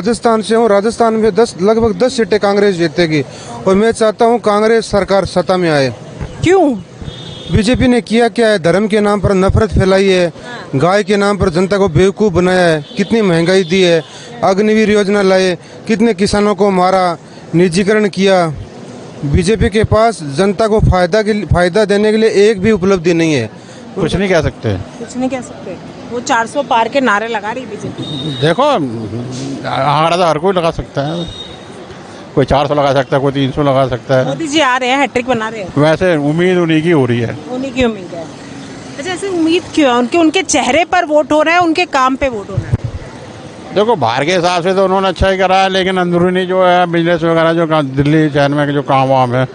राजस्थान से हूँ। राजस्थान में लगभग 10 सीटें कांग्रेस जीतेगी और मैं चाहता हूँ कांग्रेस सरकार सत्ता में आए। क्यों? बीजेपी ने किया क्या है? धर्म के नाम पर नफरत फैलाई है, गाय के नाम पर जनता को बेवकूफ़ बनाया है, कितनी महंगाई दी है, अग्निवीर योजना लाए, कितने किसानों को मारा, निजीकरण किया। बीजेपी के पास जनता को फायदा देने के लिए एक भी उपलब्धि नहीं है। कुछ नहीं कह सकते। कुछ नहीं कह सकते। वो 400 पार के नारे लगा रही बीजेपी। देखो आंकड़ा तो हर कोई लगा सकता है, कोई 400 लगा सकता है, कोई 300 लगा सकता है। मोदी जी आ रहे हैं, हैट्रिक बना रहे हैं। वैसे उम्मीद उन्हीं की हो रही है। उन्हीं की उम्मीद है। अच्छा, ऐसे उम्मीद क्यों है? उनके चेहरे पर वोट हो रहा है, उनके काम पे वोट हो रहा है? देखो बाहर के हिसाब से तो उन्होंने अच्छा ही करा है, लेकिन अंदरूनी जो है बिजनेस वगैरह जो दिल्ली शहर में के जो काम वाम है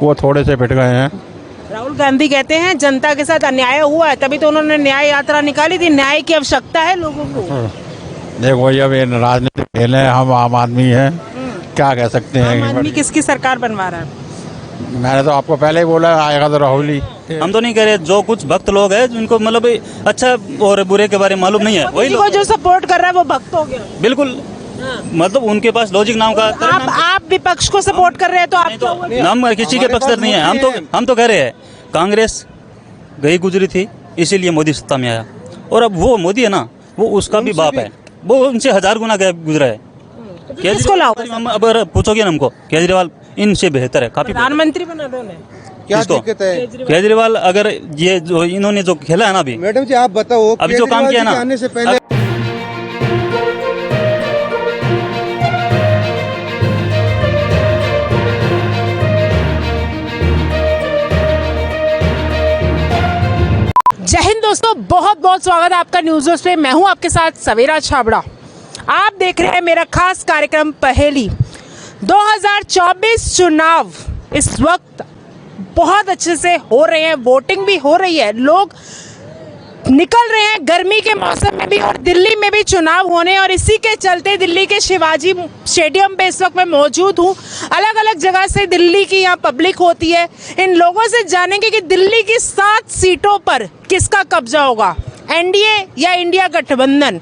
वो थोड़े से पिट गए हैं। राहुल गांधी कहते हैं जनता के साथ अन्याय हुआ है, तभी तो उन्होंने न्याय यात्रा निकाली थी। न्याय की आवश्यकता है लोगों को। देखो ये अब राजनीतिक खेल है, हम आम आदमी है, क्या कह सकते हैं। आम आदमी किसकी सरकार बनवा रहा है? मैंने तो आपको पहले ही बोला आएगा तो राहुल ही। हम तो नहीं कह रहे, जो कुछ भक्त लोग हैं जिनको मतलब अच्छा और बुरे के बारे में मालूम नहीं है, वही लोग जो सपोर्ट कर रहा है वो भक्त हो गया। बिल्कुल, मतलब उनके पास लॉजिक नाम का आप विपक्ष को सपोर्ट कर रहे हैं तो आप तो नाम किसी के पक्षधर नहीं है। हम तो कह रहे हैं कांग्रेस गई गुजरी थी, इसीलिए मोदी सत्ता में आया। और अब वो मोदी है ना, वो उसका भी बाप है, वो उनसे 1000 गुना गुजरा है। किसको लाओ? अब पूछोगे ना हमको, केजरीवाल इनसे बेहतर है, काफी प्रधानमंत्री बना दो उन्हें। क्या दिक्कत है? केजरीवाल अगर ये जो इन्होंने जो खेला है ना अभी, मैडम जी आप बताओ, अभी जो काम किया ना, आने से पहले जय हिंद दोस्तों, बहुत बहुत स्वागत है आपका न्यूज़ पे। मैं हूं आपके साथ सवेरा छाबड़ा। आप देख रहे हैं मेरा खास कार्यक्रम पहेली। 2024 चुनाव इस वक्त बहुत अच्छे से हो रहे हैं, वोटिंग भी हो रही है, लोग निकल रहे हैं गर्मी के मौसम में भी, और दिल्ली में भी चुनाव होने, और इसी के चलते दिल्ली के शिवाजी स्टेडियम पे इस वक्त मैं मौजूद हूँ। अलग अलग जगह से दिल्ली की यहाँ पब्लिक होती है। इन लोगों से जानेंगे कि दिल्ली की 7 सीटों पर किसका कब्जा होगा, एनडीए या इंडिया गठबंधन।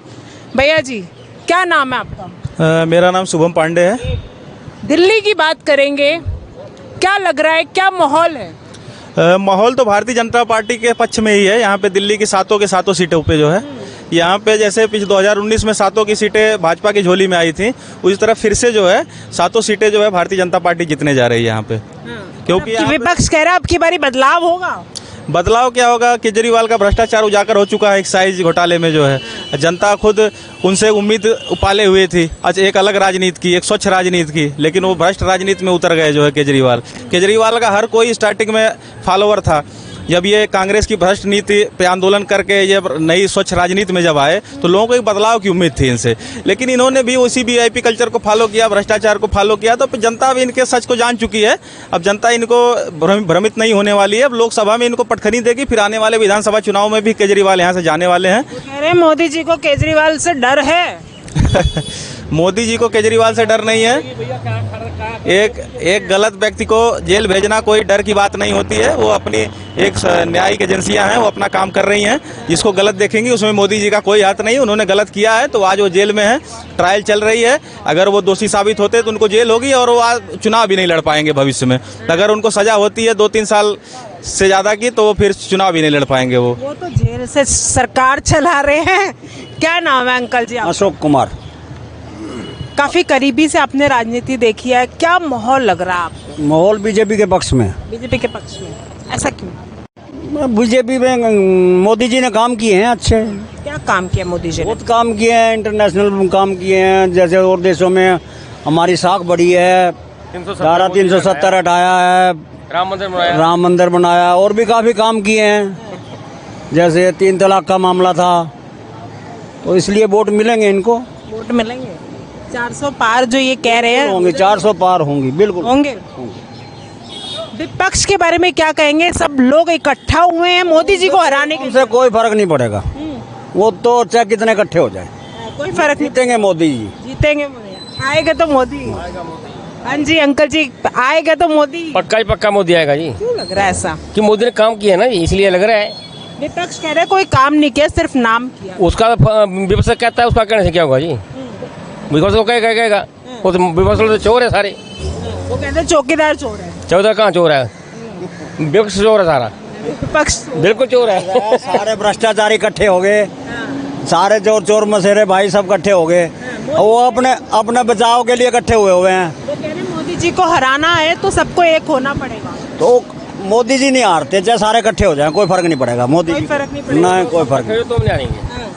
भैया जी क्या नाम है आपका? मेरा नाम शुभम पांडे है। दिल्ली की बात करेंगे, क्या लग रहा है, क्या माहौल है? माहौल तो भारतीय जनता पार्टी के पक्ष में ही है। यहाँ पे दिल्ली की 7 सीटों पे जो है, यहाँ पे जैसे पिछले 2019 में 7 की सीटें भाजपा की झोली में आई थी, उसी तरह फिर से जो है 7 सीटें जो है भारतीय जनता पार्टी जीतने जा रही है यहाँ पे। क्योंकि विपक्ष कह रहा है अब की बारी बदलाव होगा। बदलाव क्या होगा? केजरीवाल का भ्रष्टाचार उजागर हो चुका है एक साइज घोटाले में जो है। जनता खुद उनसे उम्मीद पाले हुए थी, आज एक अलग राजनीति की, एक स्वच्छ राजनीति की, लेकिन वो भ्रष्ट राजनीति में उतर गए जो है केजरीवाल का हर कोई स्टार्टिंग में फॉलोवर था। जब ये कांग्रेस की भ्रष्ट नीति पे आंदोलन करके ये नई स्वच्छ राजनीति में जब आए तो लोगों को एक बदलाव की उम्मीद थी इनसे, लेकिन इन्होंने भी उसी वीआईपी कल्चर को फॉलो किया, भ्रष्टाचार को फॉलो किया। तो जनता भी इनके सच को जान चुकी है। अब जनता इनको भ्रमित नहीं होने वाली है। अब लोकसभा में इनको पटखनी देगी, फिर आने वाले विधानसभा चुनाव में भी केजरीवाल यहाँ से जाने वाले हैं। कह रहे मोदी जी को केजरीवाल से डर है। मोदी जी को केजरीवाल से डर नहीं है। एक गलत व्यक्ति को जेल भेजना कोई डर की बात नहीं होती है। वो अपनी एक न्यायिक एजेंसियां हैं, वो अपना काम कर रही हैं। जिसको गलत देखेंगी उसमें मोदी जी का कोई हाथ नहीं। उन्होंने गलत किया है तो आज वो जेल में है, ट्रायल चल रही है। अगर वो दोषी साबित होते तो उनको जेल होगी और वो आज चुनाव भी नहीं लड़ पाएंगे भविष्य में। अगर उनको सजा होती है 2-3 साल से ज़्यादा की तो फिर चुनाव भी नहीं लड़ पाएंगे। वो तो जेल से सरकार चला रहे हैं। क्या नाम है अंकल जी? अशोक कुमार। काफी करीबी से आपने राजनीति देखी है, क्या माहौल लग रहा है आपको? माहौल बीजेपी के पक्ष में। बीजेपी के पक्ष में, ऐसा क्यों? बीजेपी में मोदी जी ने काम किए हैं अच्छे। क्या काम किया मोदी जी ने? बहुत काम किए हैं, इंटरनेशनल काम किए हैं। जैसे और देशों में हमारी साख बढ़ी है, 370 हटाया है, राम मंदिर बनाया, और भी काफ़ी काम किए हैं। जैसे 3 तलाक का मामला था, तो इसलिए वोट मिलेंगे इनको। वोट मिलेंगे 400 पार जो ये कह रहे हैं होंगे, 400 पार होंगी, बिल्कुल होंगे। विपक्ष के बारे में क्या कहेंगे? सब लोग इकट्ठा हुए हैं मोदी जी को हराने के। उनसे कोई फर्क नहीं पड़ेगा, वो तो चाहे कितने इकट्ठे हो जाए, कोई फर्क नहीं। जीतेंगे मोदी जी, जीतेंगे मोदी। आएगा तो मोदी। हाँ जी अंकल जी, आएगा तो मोदी। पक्का ही पक्का मोदी आएगा जी। क्यों लग रहा है ऐसा? कि मोदी ने काम किया ना, इसलिए लग रहा है। विपक्ष कह रहे हैं कोई काम नहीं किया, सिर्फ नाम किया। उसका विपक्ष कहता है, उसका कहने से क्या होगा जी? विपक्ष तो कहेगा वो तो विपक्ष तो चोर है सारे। वो कहते हैं चौकीदार चोर है, चौदह कहाँ चोर है, विपक्ष चोर है सारा, विपक्ष बिल्कुल चोर है। सारे भ्रष्टाचारी इकट्ठे हो गए, सारे चोर चोर मसेरे भाई सब इकट्ठे हो गए, वो अपने अपने बचाव के लिए इकट्ठे हुए हैं। वो कह रहे हैं मोदी जी को हराना है तो सबको एक होना पड़ेगा। तो मोदी जी नहीं हारते, चाहे सारे इकट्ठे हो जाएं, कोई फर्क नहीं पड़ेगा। मोदी कोई जी फर्क नहीं पड़ेगा। नहीं, कोई फर्क नहीं। तो नहीं आ रही,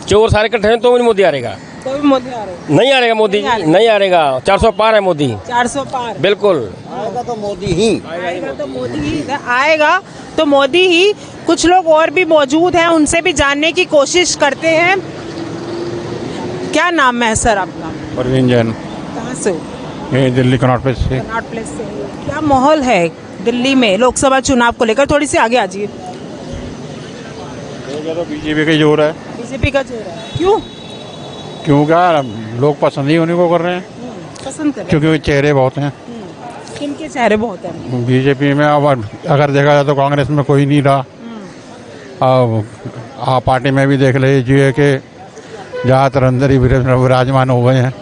चोर सारे इकट्ठे हैं तो भी मोदी आएगा, कोई मोदी आ रहे हैं, नहीं आएगा मोदी जी, नहीं आएगा। 400 पार है मोदी, 400 पार बिल्कुल आएगा तो मोदी ही आएगा, तो मोदी ही आएगा, तो मोदी ही। कुछ लोग और भी मौजूद हैं, उनसे भी जानने की कोशिश करते हैं। क्या नाम है सर आपका? परवीन जैन, कहाँ से हो? ये दिल्ली कनॉट प्लेस से। कनॉट प्लेस से। क्या माहौल है दिल्ली में लोकसभा चुनाव को लेकर? थोड़ी सी आगे आ जाइए। तो बीजेपी का जोर है, बीजेपी का जोर है, क्यों क्यों क्या लोग पसंद ही उन्हीं को कर रहे हैं, पसंद कर रहे क्योंकि वो चेहरे बहुत हैं हैं? किनके चेहरे बहुत हैं? बीजेपी में। अब अगर देखा जाए तो कांग्रेस में कोई नहीं रहा। अब आप पार्टी में भी देख लीजिए कि ज़्यादातर अंदर ही विराजमान हो गए हैं,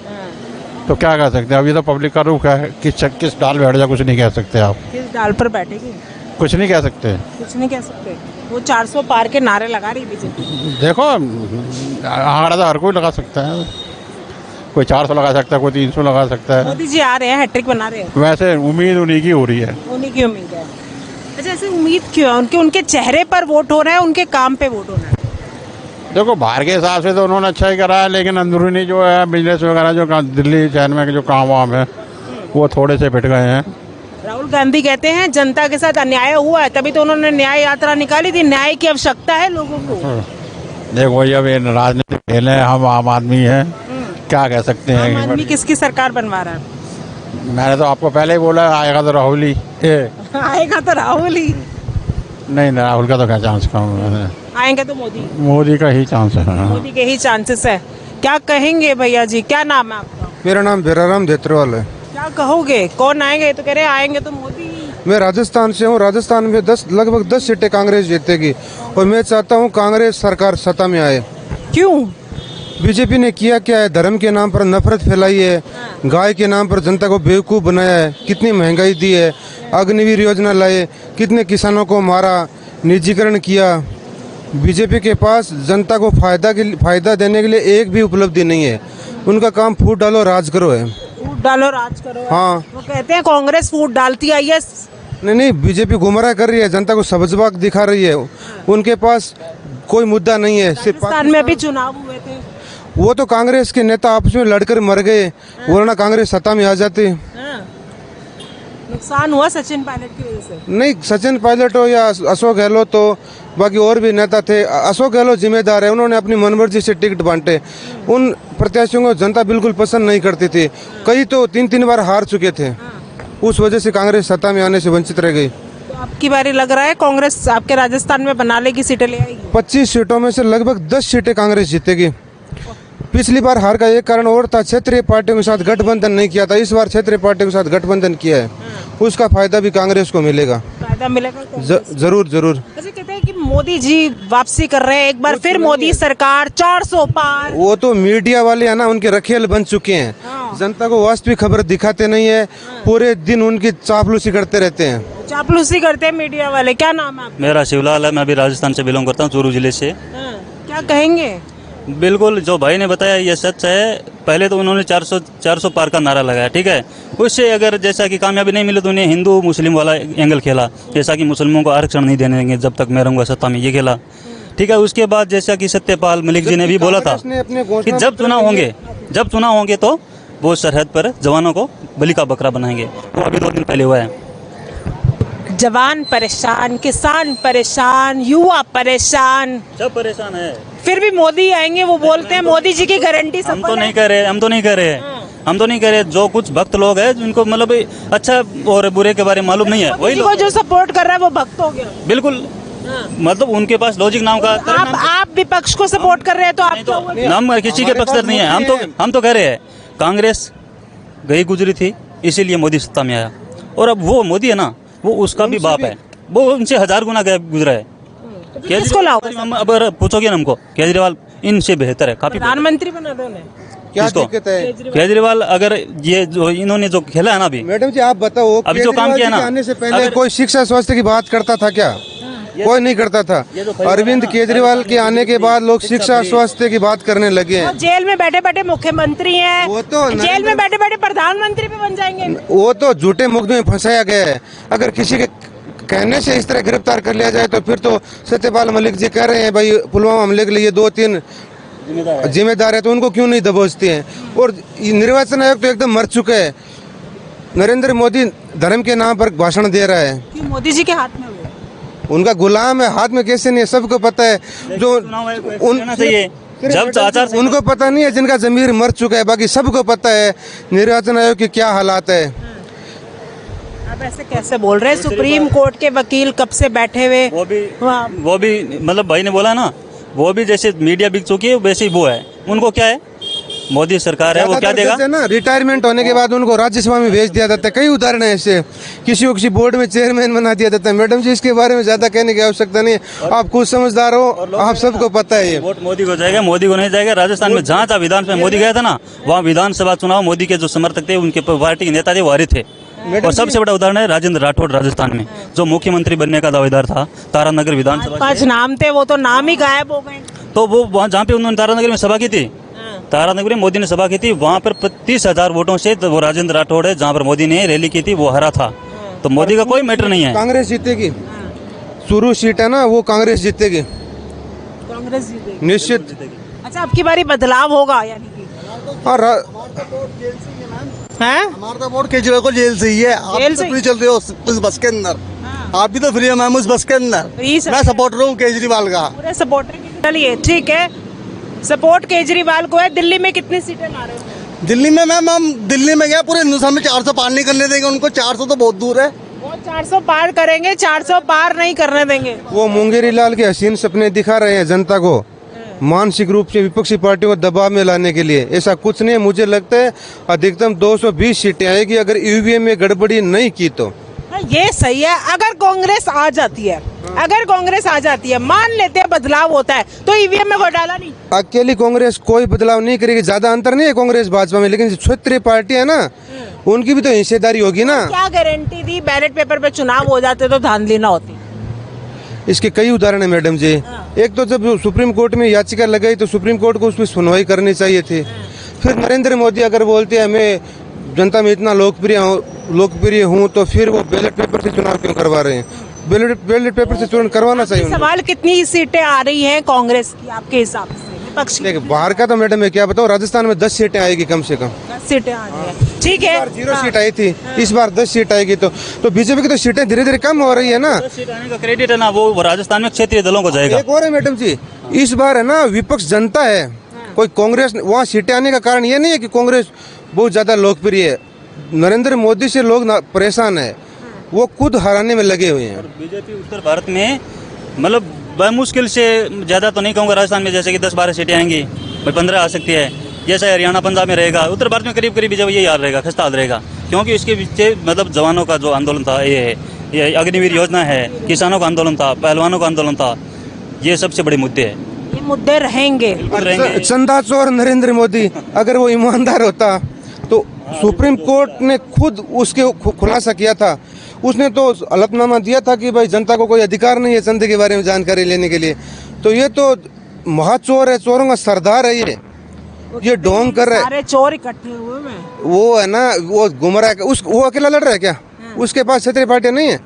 तो क्या कह सकते हैं। अभी तो पब्लिक का रुख है, किस डाल बैठ जा कुछ नहीं कह सकते आप, किस डाल पर बैठेगी कुछ नहीं कह सकते। कुछ नहीं कह सकते। वो 400 पार के नारे लगा रही बीजेपी। देखो आंकड़ा तो हर कोई लगा सकता है, कोई 400 लगा सकता है, कोई 300 लगा सकता है। मोदी जी आ रहे हैं, हैट्रिक बना रहे हैं, वैसे उम्मीद उन्हीं की हो रही है। उन्हीं की उम्मीद है। अच्छा, ऐसे उम्मीद क्यों है? उनके चेहरे पर वोट हो रहा है, उनके काम पे वोट हो रहा है? देखो बाहर के हिसाब से तो उन्होंने अच्छा ही करा है, लेकिन अंदरूनी जो है बिजनेस वगैरह जो दिल्ली शहर में जो काम वाम है वो थोड़े से पिट गए हैं। राहुल गांधी कहते हैं जनता के साथ अन्याय हुआ है, तभी तो उन्होंने न्याय यात्रा निकाली थी। न्याय की आवश्यकता है लोगों को। देखो अब ये राजनीतिक खेल है, हम आम आदमी हैं, क्या कह सकते आम हैं। आदमी किसकी सरकार बनवा रहा है? मैंने तो आपको पहले ही बोला आएगा तो राहुल ही। आएगा तो राहुल ही, नहीं राहुल का तो क्या चांस कम है, आएंगे तो मोदी। मोदी का ही चांस है। मोदी के ही चांसेस है। क्या कहेंगे भैया जी? क्या नाम है आपका? मेरा नाम बेराराम देतरवाल है। क्या कहोगे? कौन आएंगे? तो कह रहे हैं आएंगे तो मोदी ही। मैं राजस्थान से हूँ। राजस्थान में लगभग 10 सीटें कांग्रेस जीतेगी और मैं चाहता हूँ कांग्रेस सरकार सत्ता में आए। क्यों? बीजेपी ने किया क्या है? धर्म के नाम पर नफरत फैलाई है, गाय के नाम पर जनता को बेवकूफ़ बनाया है, कितनी महंगाई दी है, अग्निवीर योजना लाए, कितने किसानों को मारा, निजीकरण किया। बीजेपी के पास जनता को फायदा देने के लिए एक भी उपलब्धि नहीं है। उनका काम फूट डालो राज करो है। फूट डालो राज करो। हाँ। वो कहते हैं कांग्रेस फूट डालती आई है। नहीं, बीजेपी गुमराह कर रही है, जनता को सब्जबाग दिखा रही है। उनके पास कोई मुद्दा नहीं है। सिर्फ राजस्थान में अभी चुनाव हुए थे, वो तो कांग्रेस के नेता आपस में लड़कर मर गए, वरना कांग्रेस सत्ता में आ जाती। नुकसान हुआ सचिन पायलट की वजह से। नहीं, सचिन पायलट हो या अशोक गहलोत हो, बाकी और भी नेता थे। अशोक गहलोत जिम्मेदार है, उन्होंने अपनी मनमर्जी से टिकट बांटे। उन प्रत्याशियों को जनता बिल्कुल पसंद नहीं करती थी, कई तो 3-3 बार हार चुके थे। उस वजह से कांग्रेस सत्ता में आने से वंचित रह गई। तो आपकी बारी लग रहा है कांग्रेस आपके राजस्थान में बना लेगी, सीटें ले आएगी। 25 सीटों में से लगभग 10 सीटें कांग्रेस जीतेगी। पिछली बार हार का एक कारण और था, क्षेत्रीय पार्टियों के साथ गठबंधन नहीं किया था। इस बार क्षेत्रीय पार्टियों के साथ गठबंधन किया है, उसका फायदा भी कांग्रेस को मिलेगा। फायदा मिलेगा जरूर जरूर। अच्छा, कहते हैं कि मोदी जी वापसी कर रहे हैं, एक बार फिर मोदी सरकार 400 पार। वो तो मीडिया वाले है ना, उनके रखेल बन चुके हैं। जनता को वास्तविक खबर दिखाते नहीं है, पूरे दिन उनकी चापलूसी करते रहते हैं। चापलूसी करते हैं मीडिया वाले। क्या नाम है आपका? मेरा शिवलाल है, मैं अभी राजस्थान से बिलोंग करता हूँ, चूरू जिले से। क्या कहेंगे? बिल्कुल जो भाई ने बताया ये सच है। पहले तो उन्होंने 400 पार का नारा लगाया, ठीक है। उससे अगर जैसा कि कामयाबी नहीं मिली तो उन्हें हिंदू मुस्लिम वाला एंगल खेला, जैसा कि मुसलमानों को आरक्षण नहीं देने देंगे जब तक मैं रहूँगा सत्ता में, ये खेला, ठीक है। उसके बाद जैसा कि सत्यपाल मलिक जी ने भी बोला था कि जब चुनाव होंगे तो वो सरहद पर जवानों को बलि का बकरा बनाएंगे। वो अभी 2 दिन पहले हुआ है। जवान परेशान, किसान परेशान, युवा परेशान, सब परेशान है। फिर भी मोदी आएंगे, वो बोलते हैं मोदी जी की गारंटी हम तो नहीं कह रहे। जो कुछ भक्त लोग हैं जिनको मतलब अच्छा और बुरे के बारे में मालूम नहीं है, वही लोग जो सपोर्ट कर रहा है वो भक्त हो गया। बिल्कुल, मतलब उनके पास लॉजिक नाम का। आप विपक्ष को सपोर्ट कर रहे हैं तो आप हम किसी के पक्षधर नहीं है। हम तो कह रहे हैं कांग्रेस गई गुजरी थी, इसीलिए मोदी सत्ता में आया। और अब वो मोदी है ना, वो उसका भी बाप है, वो उनसे 1000 गुना गुजरा है। किसको लाओ? अब पूछोगे ना हमको, केजरीवाल इनसे बेहतर है काफी। प्रधानमंत्री बना दो उन्हें। क्या किसको? दिक्कत है? केजरीवाल अगर ये जो इन्होंने जो खेला है ना अभी, मैडम जी आप बताओ, अभी जो काम केजरीवाल किया जी ना, के आने से पहले अगर- कोई शिक्षा स्वास्थ्य की बात करता था क्या? कोई नहीं करता था। अरविंद केजरीवाल के आने के बाद लोग शिक्षा स्वास्थ्य की बात करने लगे हैं। तो जेल में बैठे बैठे मुख्यमंत्री हैं, वो तो जेल में बैठे बैठे प्रधानमंत्री भी बन जाएंगे। वो तो झूठे मुकदमे में फंसाया गया है। अगर किसी के कहने से इस तरह गिरफ्तार कर लिया जाए तो फिर तो सत्यपाल मलिक जी कह रहे हैं भाई पुलवामा हमले के लिए 2-3 जिम्मेदार है, तो उनको क्यों नहीं दबोचते हैं? और निर्वाचन आयोग तो एकदम मर चुका है। नरेंद्र मोदी धर्म के नाम पर भाषण दे रहा है। क्यों मोदी जी के हाथ में हुए? उनका गुलाम है, हाथ में कैसे नहीं है, सबको पता है। जो चाहिए जब आचार उनको पता नहीं है जिनका जमीर मर चुका है, बाकी सबको पता है निर्वाचन आयोग के क्या हालात है। आप ऐसे कैसे बोल रहे हैं? सुप्रीम कोर्ट के वकील कब से बैठे हुए? वो भी मतलब भाई ने बोला ना, वो भी जैसे मीडिया बिक चुकी है वैसे ही वो है। उनको क्या है, मोदी सरकार है, वो क्या देगा? जैसे ना रिटायरमेंट होने के बाद उनको राज्यसभा में भेज दिया जाता है। कई उदाहरण है ऐसे, किसी को किसी बोर्ड में चेयरमैन बना दिया जाता है। मैडम जी इसके बारे में ज्यादा कहने की आवश्यकता नहीं है, आप खुद समझदार हो, आप सबको पता है ये। वोट मोदी को जाएगा, मोदी को नहीं जाएगा। राजस्थान में जहाँ जहाँ विधानसभा मोदी गया था ना, वहाँ विधानसभा चुनाव मोदी के जो समर्थक थे, उनके पार्टी के नेता थे, वो हारे थे। और सबसे बड़ा उदाहरण है राजेंद्र राठौड़, राजस्थान में जो मुख्यमंत्री बनने का दावेदार था, तारानगर विधानसभा। 5 नाम थे, वो तो नाम ही गायब हो गए। तो वो वहाँ जहाँ पे उन्होंने तारानगर में सभा की थी, तारानगर में मोदी ने सभा की थी, वहाँ पर 30,000 वोटों से वो राजेंद्र राठौड़ है, जहाँ पर मोदी ने रैली की थी, वो हरा था। तो मोदी का कोई मैटर नहीं है। कांग्रेस जीतेगी, शुरू सीट है ना, वो कांग्रेस जीतेगी, कांग्रेस जीतेगी निश्चित। अच्छा, अब की बारी बदलाव होगा यानी कि? और हैं? हमारा तो वोट केजरीवाल को जेल से ही है। आप जेल तो से? फ्री चल रहे हो उस बस के अंदर, आप भी तो फ्री है मैम उस बस के अंदर। Free sir. मैं सपोर्टर हूँ केजरीवाल का। पूरे सपोर्टर की। चलिए ठीक है, सपोर्ट केजरीवाल को है। दिल्ली में कितनी सीटें ला रहे हो? दिल्ली में मैम हम दिल्ली में गया, पूरे हिंदुस्तान में 400 पार नहीं करने देंगे उनको। 400 तो बहुत दूर है। वो 400 पार करेंगे, 400 पार नहीं करने देंगे। वो मुंगेरी लाल के हसीन सपने दिखा रहे हैं जनता को, मानसिक रूप से विपक्षी पार्टियों को दबाव में लाने के लिए। ऐसा कुछ नहीं है। मुझे लगता है अधिकतम 220 सीटें आएगी अगर ईवीएम में गड़बड़ी नहीं की तो। ये सही है। अगर कांग्रेस आ जाती है, अगर कांग्रेस आ जाती है, मान लेते हैं बदलाव होता है, तो ईवीएम में घोटाला नहीं। अकेली कांग्रेस कोई बदलाव नहीं करेगी। ज्यादा अंतर नहीं है कांग्रेस भाजपा में, लेकिन जो क्षेत्रीय पार्टी है ना, उनकी भी तो हिस्सेदारी होगी ना। क्या गारंटी दी बैलेट पेपर पे चुनाव हो जाते तो धांधली ना होती? इसके कई उदाहरण है मैडम जी। एक तो जब सुप्रीम कोर्ट में याचिका लगाई तो सुप्रीम कोर्ट को उस पर सुनवाई करनी चाहिए थी। फिर नरेंद्र मोदी अगर बोलते हैं मैं जनता में इतना लोकप्रिय हूँ, तो फिर वो बैलेट पेपर से चुनाव क्यों करवा रहे हैं? बैलेट पेपर से चुनाव करवाना चाहिए उनको। सवाल कितनी सीटें आ रही हैं कांग्रेस की आपके हिसाब से? विपक्ष की देखिए बाहर का तो मैडम मैं क्या बताऊँ, राजस्थान में 10 सीटें आएगी कम से कम। 10 सीटें आ रही हैं। ठीक है, 0 सीट आई थी, इस बार 10 सीट आएगी। तो बीजेपी की तो सीटें धीरे धीरे कम हो रही है ना। 10 सीट आने का क्रेडिट है ना, वो राजस्थान में क्षेत्रीय दलों को जाएगा। एक और है मैडम जी, इस बार है ना विपक्ष जनता है, कोई कांग्रेस। वहाँ सीटें आने का कारण ये नहीं है कि कांग्रेस बहुत ज्यादा लोकप्रिय है। नरेंद्र मोदी से लोग परेशान है, वो खुद हराने में लगे हुए हैं। बीजेपी उत्तर भारत में मतलब मुश्किल से ज़्यादा तो नहीं कहूँगा, राजस्थान में जैसे कि 10-12 सीटें आएंगी, 15 आ सकती है। जैसे हरियाणा पंजाब में रहेगा, उत्तर भारत में करीब करीब बीजेपी यही हाल रहेगा, खस्ता हाल रहेगा। क्योंकि इसके पीछे मतलब जवानों का जो आंदोलन था, ये अग्निवीर योजना है, किसानों का आंदोलन था, पहलवानों का आंदोलन था, ये सबसे बड़े मुद्दे हैं। ये मुद्दे रहेंगे। चंदा चोर नरेंद्र मोदी अगर वो ईमानदार होता तो सुप्रीम कोर्ट ने खुद उसके खुलासा किया था। उसने तो हलफनामा दिया था कि भाई जनता को कोई अधिकार नहीं है चंदे के बारे में जानकारी लेने के लिए। तो ये तो महाचोर है, चोरों का सरदार है ये ढोंग कर रहा है। सारे चोर इकट्ठे हुए हैं। वो है ना, वो गुमराह वो अकेला लड़ रहा है क्या? उसके पास क्षेत्रीय पार्टियां नहीं है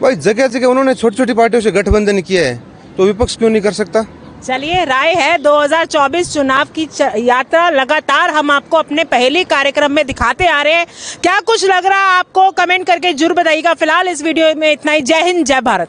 भाई। जगह जगह उन्होंने छोटी छोटी पार्टियों से गठबंधन किया है, तो विपक्ष क्यों नहीं कर सकता? चलिए, राय है 2024 चुनाव की यात्रा लगातार हम आपको अपने पहले कार्यक्रम में दिखाते आ रहे हैं। क्या कुछ लग रहा है आपको, कमेंट करके जरूर बताइएगा। फिलहाल इस वीडियो में इतना ही। जय हिंद, जय भारत।